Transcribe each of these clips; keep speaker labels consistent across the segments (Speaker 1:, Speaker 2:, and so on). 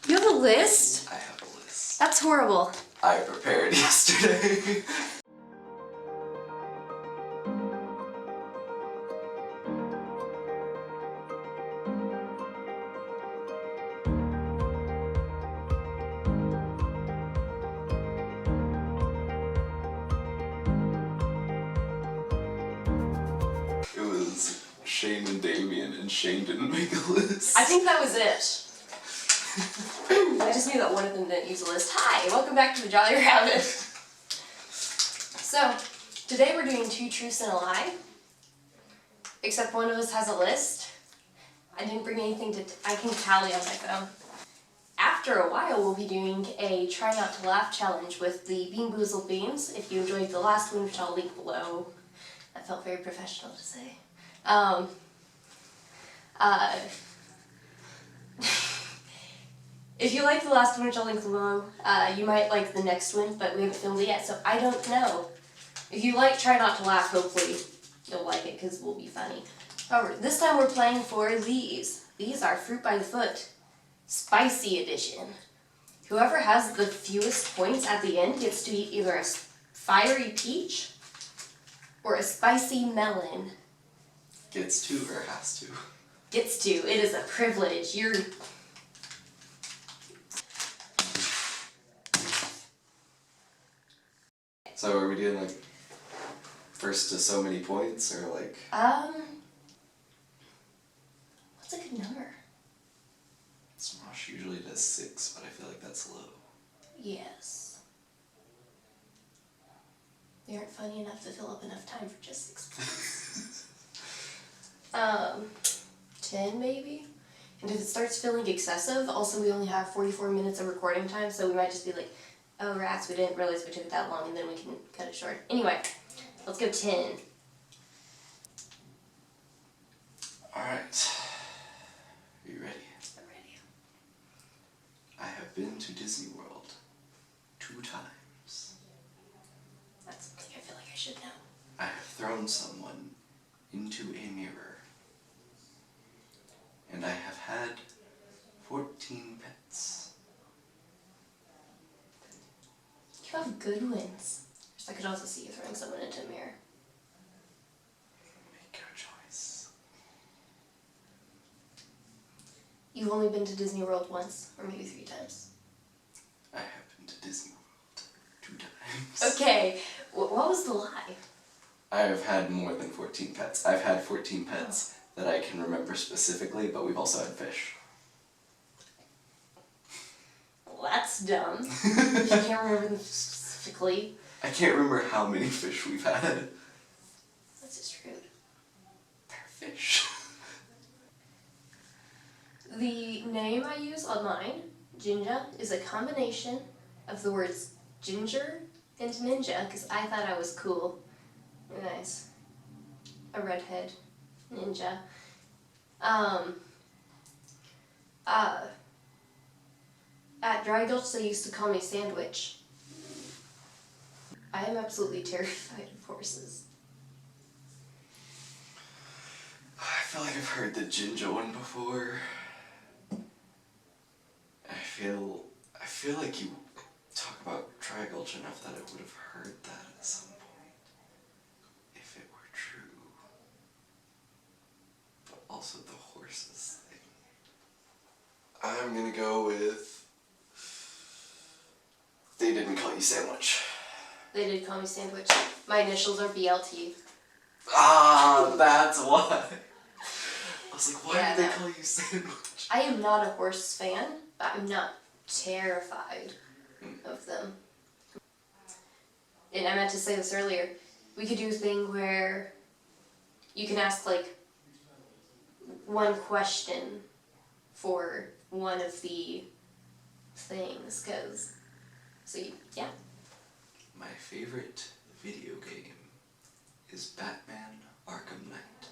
Speaker 1: You have a list?
Speaker 2: I have a list.
Speaker 1: That's horrible.
Speaker 2: I prepared yesterday. It was Shane and Damien, and Shane didn't make a list.
Speaker 1: I think that was it. I just knew that one of them didn't use a list. Hi, welcome back to the Jolly Rabbit. So, today we're doing 2 truths and a lie. Except one of us has a list. I didn't bring anything I can tally on my phone. After a while, we'll be doing a try not to laugh challenge with the beanboozle beans. If you enjoyed the last one, which I'll link below. That felt very professional to say. If you like the last one, which I'll link below, you might like the next one, but we haven't filmed it yet, so I don't know. If you like Try Not to Laugh, hopefully you'll like it, because we'll be funny. However, this time we're playing for these. These are Fruit by the Foot, Spicy Edition. Whoever has the fewest points at the end gets to eat either a fiery peach or a spicy melon.
Speaker 2: Gets to or has to?
Speaker 1: Gets to. It is a privilege.
Speaker 2: So are we doing like first to so many points or like?
Speaker 1: What's a good number?
Speaker 2: Smosh usually does 6, but I feel like that's low.
Speaker 1: Yes. They aren't funny enough to fill up enough time for just 6 points. 10 maybe? And if it starts feeling excessive, also we only have 44 minutes of recording time, so we might just be like, oh rats, we didn't realize we took it that long, and then we can cut it short. Anyway, let's go 10.
Speaker 2: Alright. Are you ready?
Speaker 1: I'm ready.
Speaker 2: I have been to Disney World 2 times.
Speaker 1: That's something I feel like I should know.
Speaker 2: I have thrown someone into a mirror. And I have had 14 pets.
Speaker 1: You have good ones. I could also see you throwing someone into a mirror.
Speaker 2: Make your choice.
Speaker 1: You've only been to Disney World once, or maybe 3 times.
Speaker 2: I have been to Disney World 2 times.
Speaker 1: Okay, what was the lie?
Speaker 2: I have had more than 14 pets. I've had 14 pets that I can remember specifically, but we've also had fish.
Speaker 1: Well, that's dumb. If you can't remember them specifically.
Speaker 2: I can't remember how many fish we've had.
Speaker 1: That's just rude.
Speaker 2: They're fish.
Speaker 1: The name I use online, Jinja, is a combination of the words ginger and ninja, because I thought I was cool. Nice. A redhead ninja. At Dry Gulch, they used to call me Sandwich. I am absolutely terrified of horses.
Speaker 2: I feel like I've heard the Jinja one before. I feel like you talk about Dry Gulch enough that I would have heard that at some point, if it were true. But also the horses thing. I'm gonna go with, they didn't call you Sandwich.
Speaker 1: They did call me Sandwich. My initials are BLT.
Speaker 2: Ah, that's why. I was like, why
Speaker 1: Yeah,
Speaker 2: did they
Speaker 1: no.
Speaker 2: call you Sandwich?
Speaker 1: I am not a horse fan, but I'm not terrified of them. And I meant to say this earlier. We could do a thing where you can ask like one question for one of the things, because, so yeah.
Speaker 2: My favorite video game is Batman Arkham Knight.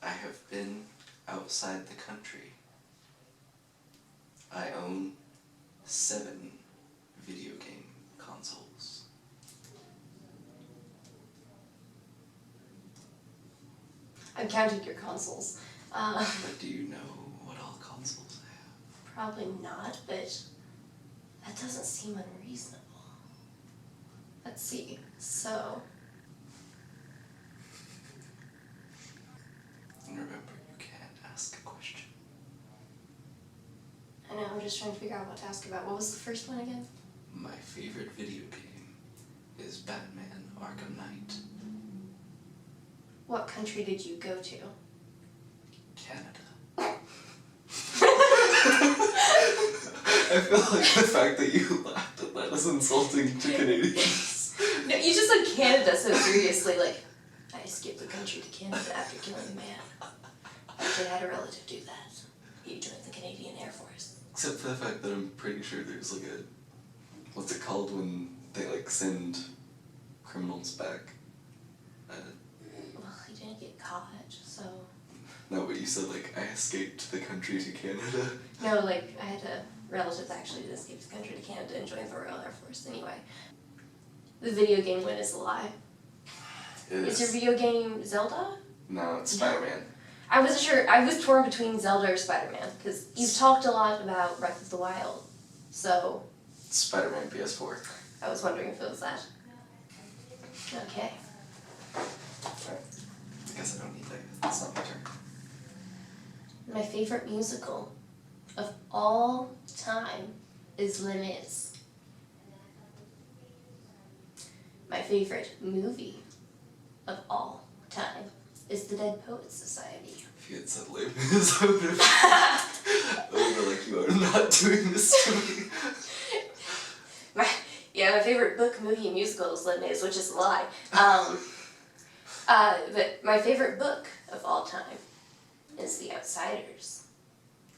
Speaker 2: I have been outside the country. I own 7 video game consoles.
Speaker 1: I'm counting your consoles.
Speaker 2: But do you know what all consoles I have?
Speaker 1: Probably not, but that doesn't seem unreasonable. Let's see. So,
Speaker 2: And remember, you can't ask a question.
Speaker 1: I know, I'm just trying to figure out what to ask about. What was the first one again?
Speaker 2: My favorite video game is Batman Arkham Knight.
Speaker 1: What country did you go to?
Speaker 2: Canada. I feel like the fact that you laughed at that is insulting to Canadians.
Speaker 1: No, you just said Canada so seriously, like, I escaped the country to Canada after killing a man. Actually, I had a relative do that. He joined the Canadian Air Force.
Speaker 2: Except for the fact that I'm pretty sure there's like a, what's it called when they like send criminals back?
Speaker 1: Well, he didn't get caught, so...
Speaker 2: No, but you said like, I escaped the country to Canada.
Speaker 1: No, like, I had a relative that actually did escape the country to Canada and joined the Royal Air Force anyway. The video game win is a lie. Is your video game Zelda?
Speaker 2: No, it's Spider-Man.
Speaker 1: I wasn't sure. I was torn between Zelda or Spider-Man, because you've talked a lot about Breath of the Wild, so...
Speaker 2: Spider-Man PS4.
Speaker 1: I was wondering if it was that. Okay.
Speaker 2: Alright. I guess I don't need that. It's not my turn.
Speaker 1: My favorite musical of all time is Les Mis. My favorite movie of all time is The Dead Poets Society.
Speaker 2: If you had said Les Mis, I would have been like, you are not doing this to me.
Speaker 1: My favorite book, movie, and musical is Les Mis, which is a lie. But my favorite book of all time is The Outsiders.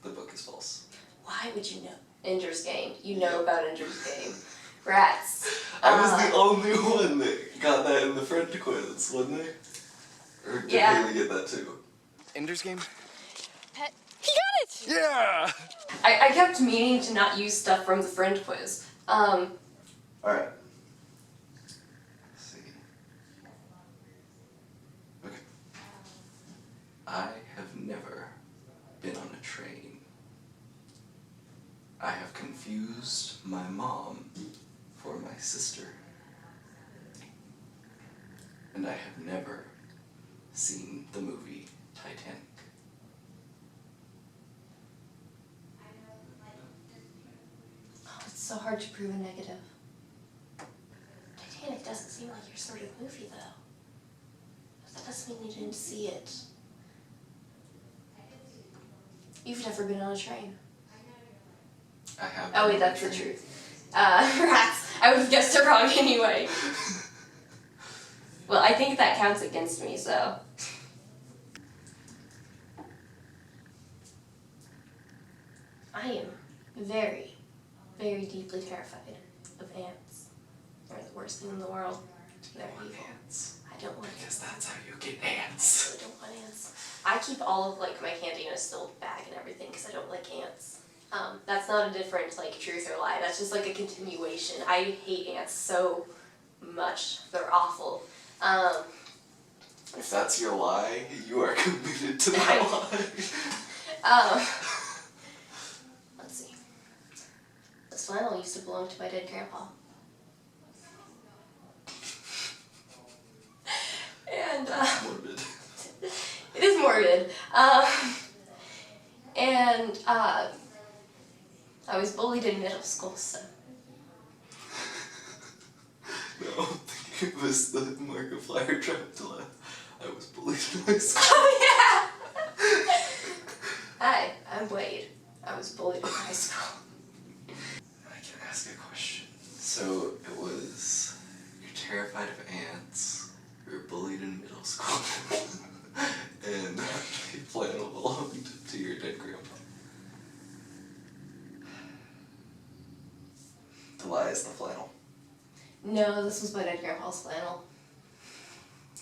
Speaker 2: The book is false.
Speaker 1: Why would you know? Ender's Game. You know about Ender's Game. Rats.
Speaker 2: I was the only one that got that in the French quiz, wasn't I? Or did Haley get that too?
Speaker 3: Ender's Game?
Speaker 4: Pet. He got it!
Speaker 3: Yeah!
Speaker 1: I kept meaning to not use stuff from the friend quiz.
Speaker 2: Alright. Let's see. Okay. I have never been on a train. I have confused my mom for my sister. And I have never seen the movie Titanic.
Speaker 1: Oh, it's so hard to prove a negative. Titanic doesn't seem like your sort of movie, though. But that doesn't mean you didn't see it. You've never been on a train.
Speaker 2: I have.
Speaker 1: Oh wait, that's the truth. Rats. I would have guessed it wrong anyway. Well, I think that counts against me, so. I am very, very deeply terrified of ants. They're the worst thing in the world. They're evil.
Speaker 2: Ants.
Speaker 1: I don't want
Speaker 2: Because
Speaker 1: ants.
Speaker 2: that's how you get
Speaker 1: I
Speaker 2: ants.
Speaker 1: really don't want ants. I keep all of like my candy in a still bag and everything because I don't like ants. That's not a different like truth or lie. That's just like a continuation. I hate ants so much. They're awful.
Speaker 2: If that's your lie, you are committed to that lie.
Speaker 1: Let's see. This flannel used to belong to my dead grandpa. And
Speaker 2: Morbid.
Speaker 1: it is morbid. And I was bullied in middle school, so.
Speaker 2: No, I'm thinking it was the Markiplier tried to laugh. I was bullied in high school.
Speaker 1: Oh yeah! Hi, I'm Wade. I was bullied in high school.
Speaker 2: I can ask a question. So it was, you're terrified of ants, you were bullied in middle school, and actually flannel belonged to your dead grandpa. The lie is the flannel.
Speaker 1: No, this was my dead grandpa's flannel.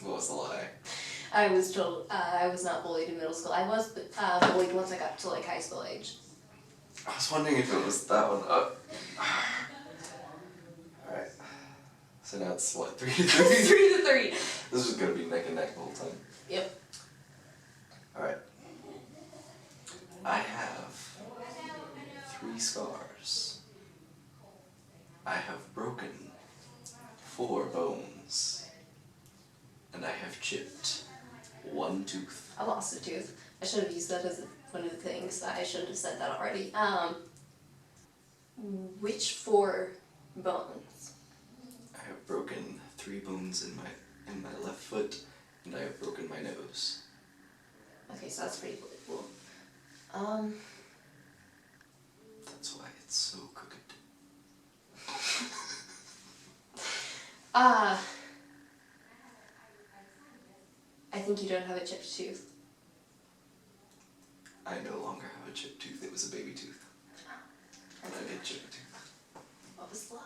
Speaker 2: What was the lie?
Speaker 1: I was told I was not bullied in middle school. I was bullied once I got to like high school age.
Speaker 2: I was wondering if it was that one. Alright. So now it's what, 3-3?
Speaker 1: 3-3.
Speaker 2: This is gonna be neck and neck the whole time.
Speaker 1: Yep.
Speaker 2: Alright. I have 3 scars. I have broken 4 bones. And I have chipped 1 tooth.
Speaker 1: I lost a tooth. I should have used that as one of the things. I shouldn't have said that already. Which 4 bones?
Speaker 2: I have broken 3 bones in my left foot, and I have broken my nose.
Speaker 1: Okay, so that's pretty cool.
Speaker 2: That's why it's so crooked.
Speaker 1: I think you don't have a chipped tooth.
Speaker 2: I no longer have a chipped tooth. It was a baby tooth. And I did chip a tooth.
Speaker 1: What was the lie?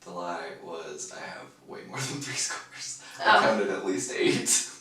Speaker 2: The lie was I have way more than 3 scars.
Speaker 1: Oh.
Speaker 2: I counted at least 8.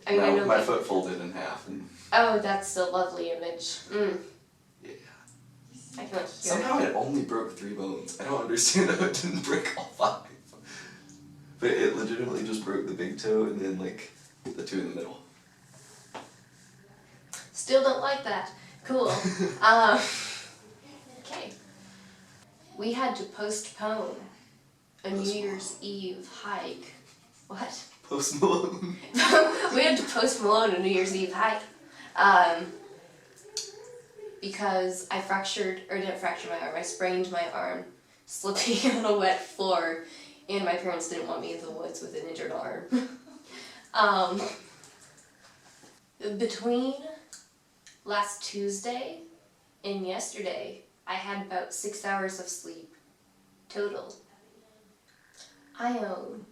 Speaker 1: I mean, I
Speaker 2: Now
Speaker 1: know
Speaker 2: my
Speaker 1: that-
Speaker 2: foot folded in half, and
Speaker 1: Oh, that's a lovely image.
Speaker 2: yeah.
Speaker 1: I can like hear
Speaker 2: Somehow it only broke 3 bones. I don't understand how it didn't break all 5. But it legitimately just broke the big toe and then like the 2 in the middle.
Speaker 1: Still don't like that. Cool. Okay. We had to postpone a New Year's Eve hike. What?
Speaker 2: Post Malone.
Speaker 1: We had to post Malone a New Year's Eve hike. Because I didn't fracture my arm, I sprained my arm slipping on a wet floor, and my parents didn't want me in the woods with an injured arm. Between last Tuesday and yesterday, I had about 6 hours of sleep total. I own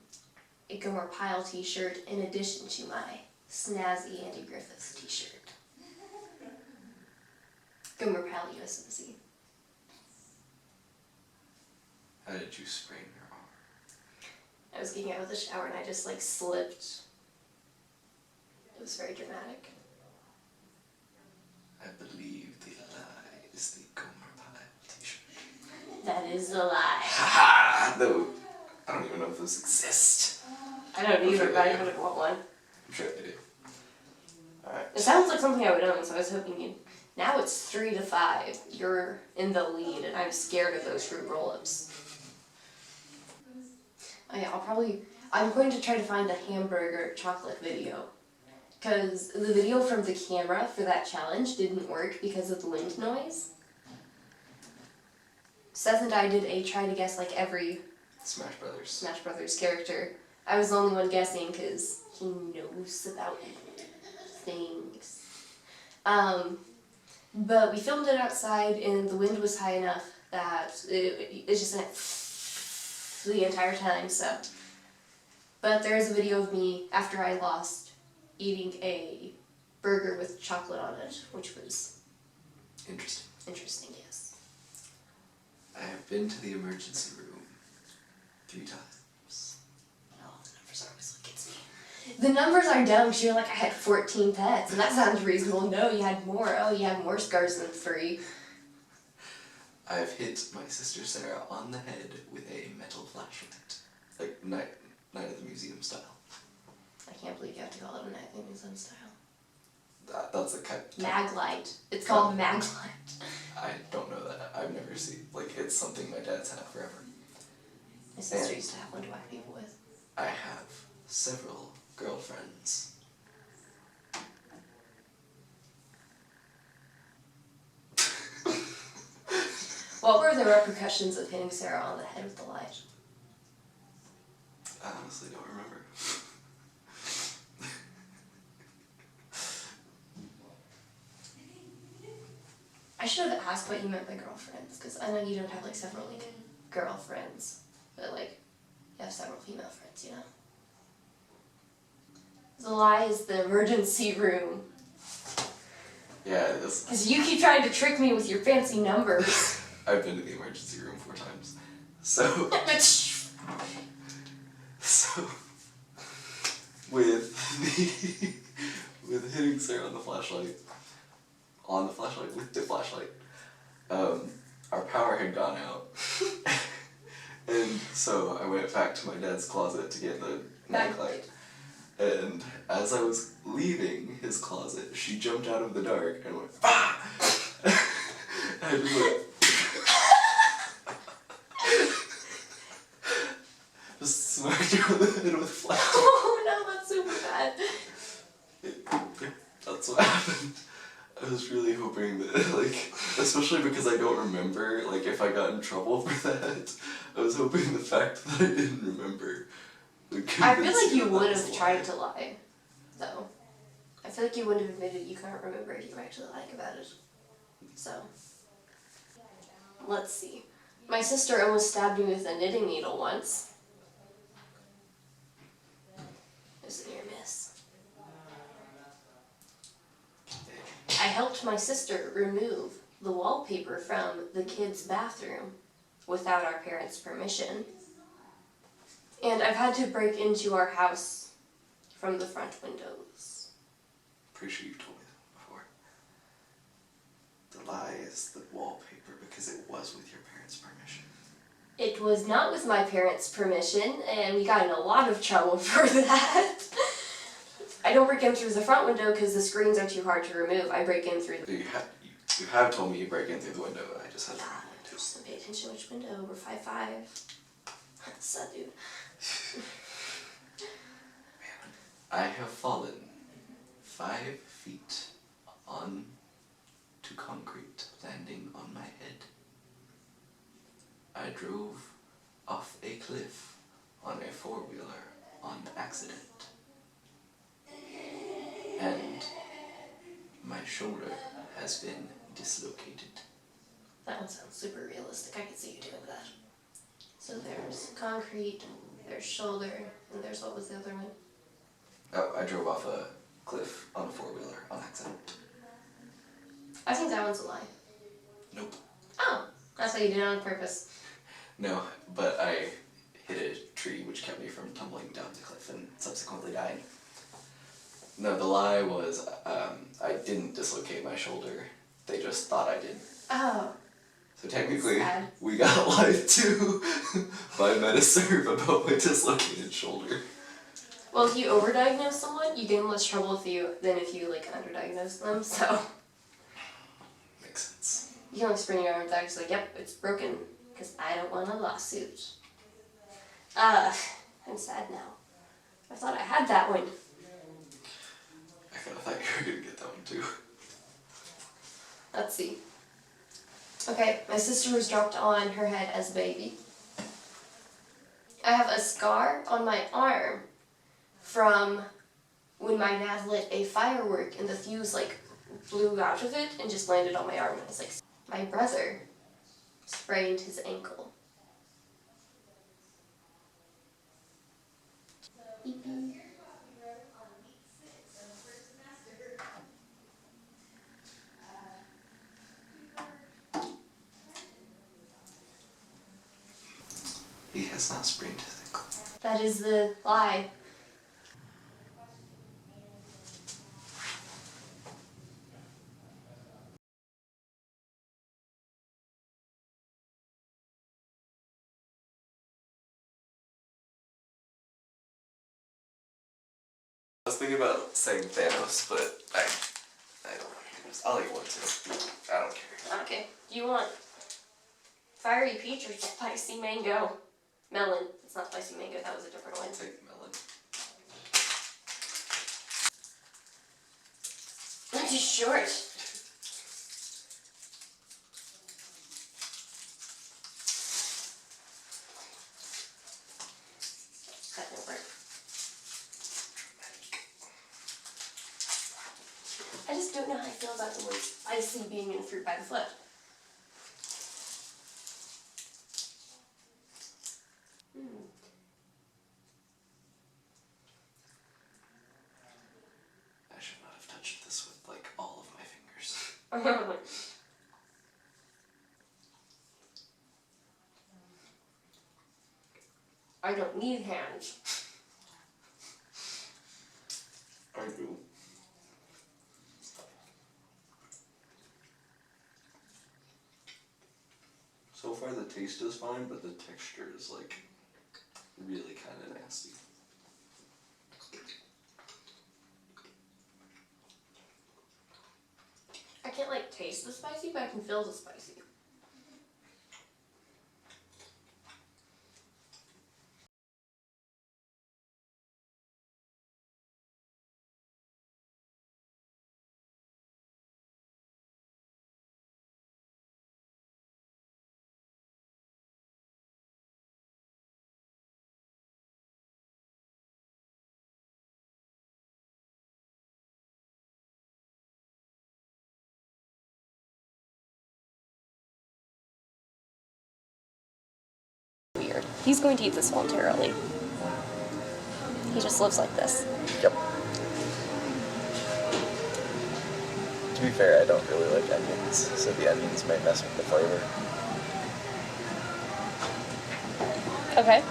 Speaker 1: a Gomer Pyle t-shirt in addition to my snazzy Andy Griffiths t-shirt. Gomer Pyle USMC.
Speaker 2: How did you sprain your arm?
Speaker 1: I was getting out of the shower and I just like slipped. It was very dramatic.
Speaker 2: I believe the lie is the Gomer Pyle t-shirt.
Speaker 1: That is a lie.
Speaker 2: Haha! Though, I don't even know if those exist.
Speaker 1: I don't
Speaker 2: I'm
Speaker 1: either,
Speaker 2: sure
Speaker 1: but I
Speaker 2: they do.
Speaker 1: wouldn't want one.
Speaker 2: I'm sure they do. Alright.
Speaker 1: It sounds like something I would own, so I was hoping you'd... Now it's 3-5. You're in the lead, and I'm scared of those fruit roll-ups. I'm going to try to find a hamburger chocolate video. Because the video from the camera for that challenge didn't work because of the wind noise. Seth and I did a try to guess like every
Speaker 2: Smash Brothers.
Speaker 1: Smash Brothers character. I was the only one guessing because he knows about things. But we filmed it outside and the wind was high enough that it just went the entire time, so. But there is a video of me, after I lost, eating a burger with chocolate on it, which was
Speaker 2: Interesting.
Speaker 1: interesting, yes.
Speaker 2: I have been to the emergency room 3 times.
Speaker 1: Oh, the numbers always what gets me. The numbers are dumb because you're like, I had 14 pets, and that sounds reasonable. No, you had more. Oh, you had more scars than 3.
Speaker 2: I have hit my sister Sarah on the head with a metal flashlight. Like Night at the Museum style.
Speaker 1: I can't believe you have to call it a Night in the Sun style.
Speaker 2: That's a kind.
Speaker 1: Maglite. It's called Maglite.
Speaker 2: I don't know that. I've never seen. Like, it's something my dad's had forever.
Speaker 1: My sister used to have one to whack people with.
Speaker 2: I have several girlfriends.
Speaker 1: What were the repercussions of hitting Sarah on the head with the light?
Speaker 2: I honestly don't remember.
Speaker 1: I should have asked what you meant by girlfriends, because I know you don't have like several like girlfriends, but like you have several female friends, you know? The lie is the emergency room.
Speaker 2: Yeah, it is.
Speaker 1: Because you keep trying to trick me with your fancy numbers.
Speaker 2: I've been to the emergency room 4 times. So, with with hitting Sarah with the flashlight, with the flashlight, our power had gone out. And so I went back to my dad's closet to get the night light. And as I was leaving his closet, she jumped out of the dark and went, "Ah!" And I just went, just smacked her on the head with a flashlight.
Speaker 1: Oh no, that's super bad.
Speaker 2: That's what happened. I was really hoping that, like, especially because I don't remember, like, if I got in trouble for that, I was hoping the fact that I didn't remember would
Speaker 1: I feel
Speaker 2: convince
Speaker 1: like you
Speaker 2: that
Speaker 1: would
Speaker 2: was
Speaker 1: have
Speaker 2: a
Speaker 1: tried
Speaker 2: lie.
Speaker 1: to lie, though. I feel like you would have admitted you couldn't remember if you were actually lying about it. So, let's see. My sister almost stabbed me with a knitting needle once. It was a near miss. I helped my sister remove the wallpaper from the kids' bathroom without our parents' permission. And I've had to break into our house from the front windows.
Speaker 2: Pretty sure you've told me that before. The lie is the wallpaper because it was with your parents' permission.
Speaker 1: It was not with my parents' permission, and we got in a lot of trouble for that. I don't break in through the front window because the screens are too hard to remove. I break in through the...
Speaker 2: You have told me you break in through the window, I just had the wrong window.
Speaker 1: Just pay attention which window. We're 5'5". That's that dude.
Speaker 2: I have fallen 5 feet on to concrete, landing on my head. I drove off a cliff on a 4-wheeler on accident. And my shoulder has been dislocated.
Speaker 1: That one sounds super realistic. I could see you doing that. So there's concrete, there's shoulder, and there's what was the other one?
Speaker 2: Oh, I drove off a cliff on a 4-wheeler on accident.
Speaker 1: I think that one's a lie.
Speaker 2: Nope.
Speaker 1: Oh, that's why you did it on purpose.
Speaker 2: No, but I hit a tree which kept me from tumbling down the cliff and subsequently dying. No, the lie was I didn't dislocate my shoulder. They just thought I did.
Speaker 1: Oh.
Speaker 2: So technically,
Speaker 1: Sad.
Speaker 2: we got lied to by Metaserve about my dislocated shoulder.
Speaker 1: Well, if you overdiagnose someone, you get in less trouble than if you like underdiagnose them, so
Speaker 2: Makes sense.
Speaker 1: you can like spring your arms out, just like, yep, it's broken, because I don't want a lawsuit. I'm sad now. I thought I had that one.
Speaker 2: I kinda thought you were gonna get that one too.
Speaker 1: Let's see. Okay, my sister was dropped on her head as a baby. I have a scar on my arm from when my dad lit a firework and the fuse like blew out of it and just landed on my arm. And it's like, my brother sprained his ankle. Beep beep.
Speaker 2: He has not sprained his ankle.
Speaker 1: That is the lie.
Speaker 2: I was thinking about saying Thanos, but I don't want to. I'll eat one too. I don't care.
Speaker 1: Okay, do you want fiery peach or spicy mango? Melon. It's not spicy mango, that was a different one.
Speaker 2: I'll take melon.
Speaker 1: I'm too short. That didn't work. I just don't know how I feel about the word spicy being in fruit by the foot.
Speaker 2: I should not have touched this with like all of my fingers.
Speaker 1: I don't need hands.
Speaker 2: I do. So far the taste is fine, but the texture is like really kind of nasty.
Speaker 1: I can't like taste the spicy, but I can feel the spicy. Weird. He's going to eat this voluntarily. He just lives like this.
Speaker 3: Yep. To be fair, I don't really like onions, so the onions might mess with the flavor.
Speaker 1: Okay.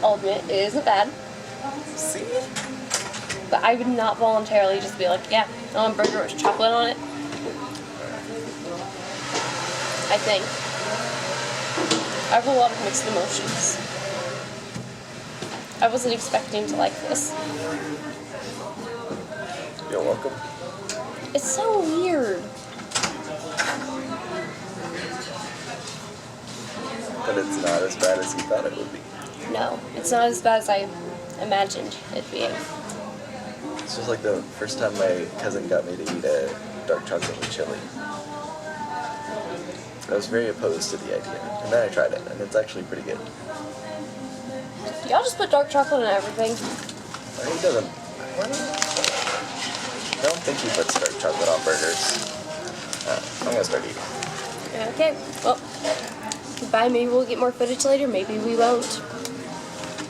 Speaker 1: I'll admit, it isn't bad.
Speaker 3: See?
Speaker 1: But I would not voluntarily just be like, yeah, I want a burger with chocolate on it. I think. I have a lot of mixed emotions. I wasn't expecting to like this.
Speaker 3: You're welcome.
Speaker 1: It's so weird.
Speaker 3: But it's not as bad as you thought it would be.
Speaker 1: No, it's not as bad as I imagined it being.
Speaker 3: It's just like the first time my cousin got me to eat a dark chocolate with chili. I was very opposed to the idea, and then I tried it, and it's actually pretty good.
Speaker 1: Do y'all just put dark chocolate in everything?
Speaker 3: He doesn't. I don't think he puts dark chocolate on burgers. I'm gonna start eating.
Speaker 1: Okay, well, goodbye. Maybe we'll get more footage later, maybe we won't.